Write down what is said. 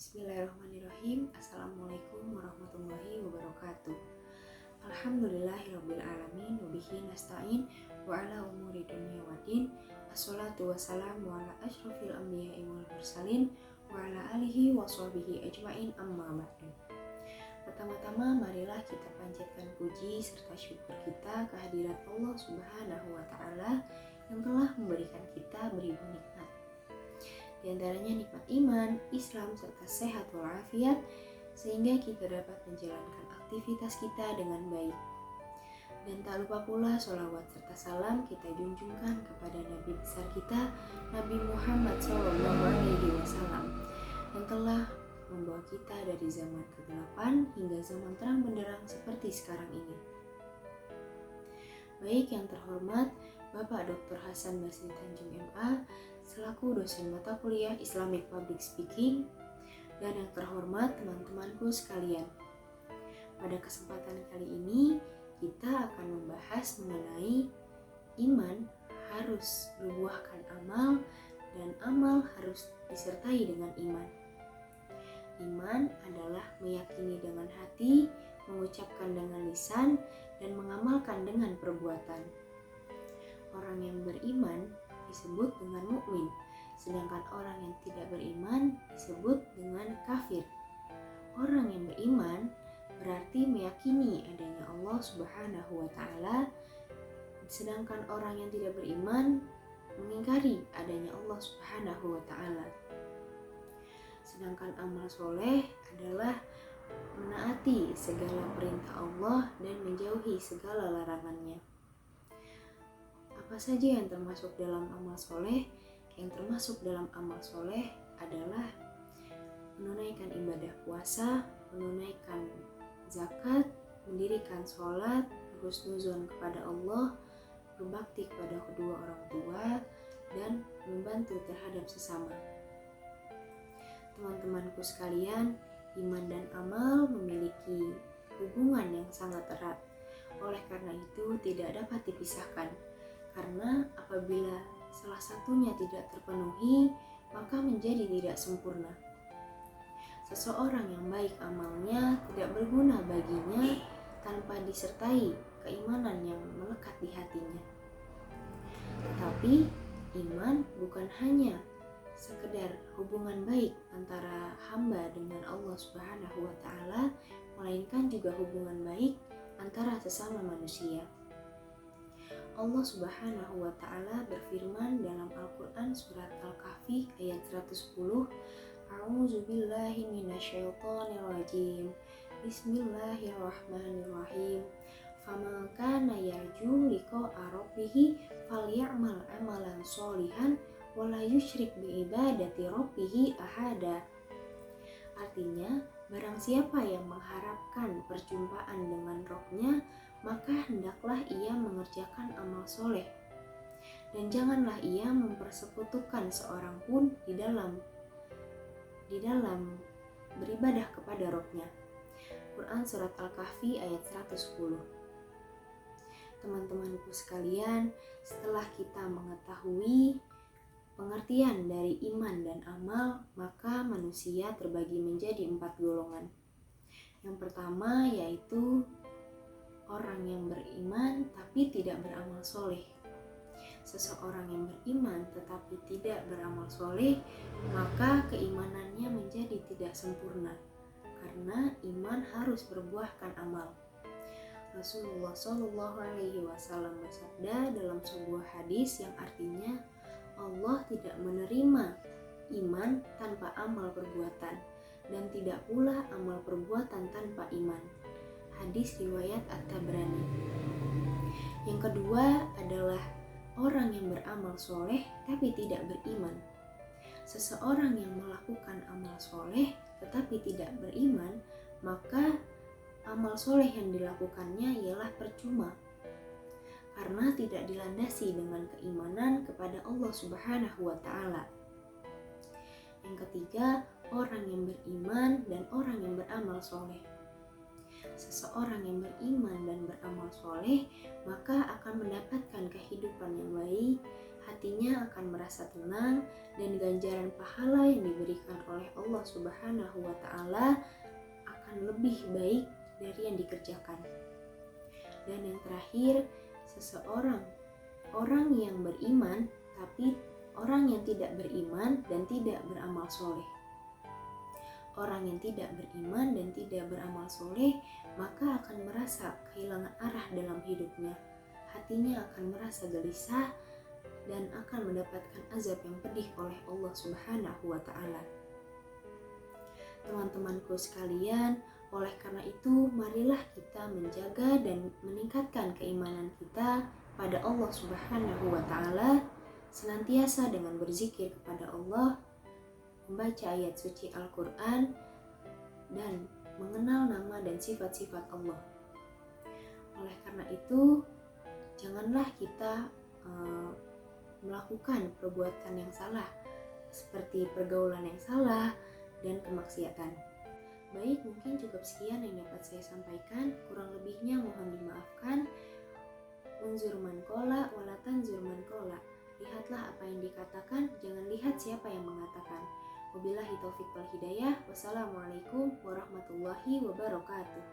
Bismillahirrahmanirrahim. Assalamualaikum warahmatullahi wabarakatuh. Alhamdulillahirabbil alamin wa bihi nasta'in wa ala umuri dunya waddin. Assalatu wassalamu ala asyrofil anbiya'i wal mursalin wa ala alihi wa sahbihi ajmain, amma ba'du. Pertama-tama marilah kita panjatkan puji serta syukur kita kehadirat Allah Subhanahu wa taala yang telah memberikan kita beribu nikmat. Di antaranya nikmat iman, Islam, serta sehat walafiat, sehingga kita dapat menjalankan aktivitas kita dengan baik. Dan tak lupa pula sholawat serta salam kita junjungkan kepada Nabi besar kita, Nabi Muhammad SAW, yang telah membawa kita dari zaman kegelapan hingga zaman terang benderang seperti sekarang ini. Baik yang terhormat Bapak Dr. Hasan Basri Tanjung MA selaku dosen mata kuliah Islamic Public Speaking, dan yang terhormat teman-temanku sekalian. Pada kesempatan kali ini kita akan membahas mengenai iman harus berbuahkan amal dan amal harus disertai dengan iman. Iman adalah meyakini dengan hati, mengucapkan dengan lisan, dan mengamalkan dengan perbuatan. Orang yang beriman disebut dengan mukmin, sedangkan orang yang tidak beriman disebut dengan kafir. Orang yang beriman berarti meyakini adanya Allah Subhanahu wa taala, sedangkan orang yang tidak beriman mengingkari adanya Allah Subhanahu wa taala. Sedangkan amal soleh adalah menaati segala perintah Allah dan menjauhi segala larangannya. Apa saja yang termasuk dalam amal soleh? Yang termasuk dalam amal soleh adalah menunaikan ibadah puasa, menunaikan zakat, mendirikan sholat, husnuzon kepada Allah, berbakti kepada kedua orang tua, dan membantu terhadap sesama. Teman-temanku sekalian, iman dan amal memiliki hubungan yang sangat erat. Oleh karena itu tidak dapat dipisahkan. Karena apabila salah satunya tidak terpenuhi, maka menjadi tidak sempurna. Seseorang yang baik amalnya tidak berguna baginya tanpa disertai keimanan yang melekat di hatinya. Tetapi iman bukan hanya sekedar hubungan baik antara hamba dengan Allah Subhanahu wa taala, melainkan juga hubungan baik antara sesama manusia. Allah Subhanahu wa taala berfirman dalam Al-Qur'an surat Al-Kahfi ayat 110, A'udzubillahi minasyaitonirrajim. Bismillahirrahmanirrahim. Faman kana yarju liqa'a rabbih falyamal amalan sholihan wa la yusyrik bi ibadati rabbih ahada. Artinya, barang siapa yang mengharapkan perjumpaan dengan Rabb-nya, maka hendaklah ia mengerjakan amal soleh, dan janganlah ia mempersekutukan seorang pun di dalam beribadah kepada Rabb-nya. Quran Surat Al-Kahfi ayat 110. Teman-temanku sekalian, setelah kita mengetahui pengertian dari iman dan amal, maka manusia terbagi menjadi 4 golongan. Yang pertama yaitu orang yang beriman tapi tidak beramal soleh. Seseorang yang beriman tetapi tidak beramal soleh, maka keimanannya menjadi tidak sempurna, karena iman harus berbuahkan amal. Rasulullah SAW bersabda dalam sebuah hadis yang artinya, Allah tidak menerima iman tanpa amal perbuatan, dan tidak pula amal perbuatan tanpa iman. Hadis riwayat At-Tabrani. Yang kedua adalah orang yang beramal soleh tapi tidak beriman. Seseorang yang melakukan amal soleh tetapi tidak beriman, maka amal soleh yang dilakukannya ialah percuma, karena tidak dilandasi dengan keimanan kepada Allah Subhanahu wa taala. Yang ketiga, orang yang beriman dan orang yang beramal soleh. Seseorang yang beriman dan beramal soleh maka akan mendapatkan kehidupan yang baik, hatinya akan merasa tenang dan ganjaran pahala yang diberikan oleh Allah Subhanahu wa Ta'ala akan lebih baik dari yang dikerjakan. Dan yang terakhir, orang yang beriman tapi orang yang tidak beriman dan tidak beramal soleh. Orang yang tidak beriman dan tidak beramal soleh maka akan merasa kehilangan arah dalam hidupnya. Hatinya akan merasa gelisah dan akan mendapatkan azab yang pedih oleh Allah Subhanahu wa Ta'ala. Teman-temanku sekalian, oleh karena itu marilah kita menjaga dan meningkatkan keimanan kita pada Allah Subhanahu wa Ta'ala, senantiasa dengan berzikir kepada Allah, membaca ayat suci Al-Quran, dan mengenal nama dan sifat-sifat Allah. Oleh karena itu, janganlah kita melakukan perbuatan yang salah, seperti pergaulan yang salah dan kemaksiatan. Baik, mungkin cukup sekian yang dapat saya sampaikan. Kurang lebihnya mohon dimaafkan. Unzur man qala walatan zurman qala. Lihatlah apa yang dikatakan, jangan lihat siapa yang mengatakan. Wabillahi taufiq wal hidayah. Wassalamualaikum warahmatullahi wabarakatuh.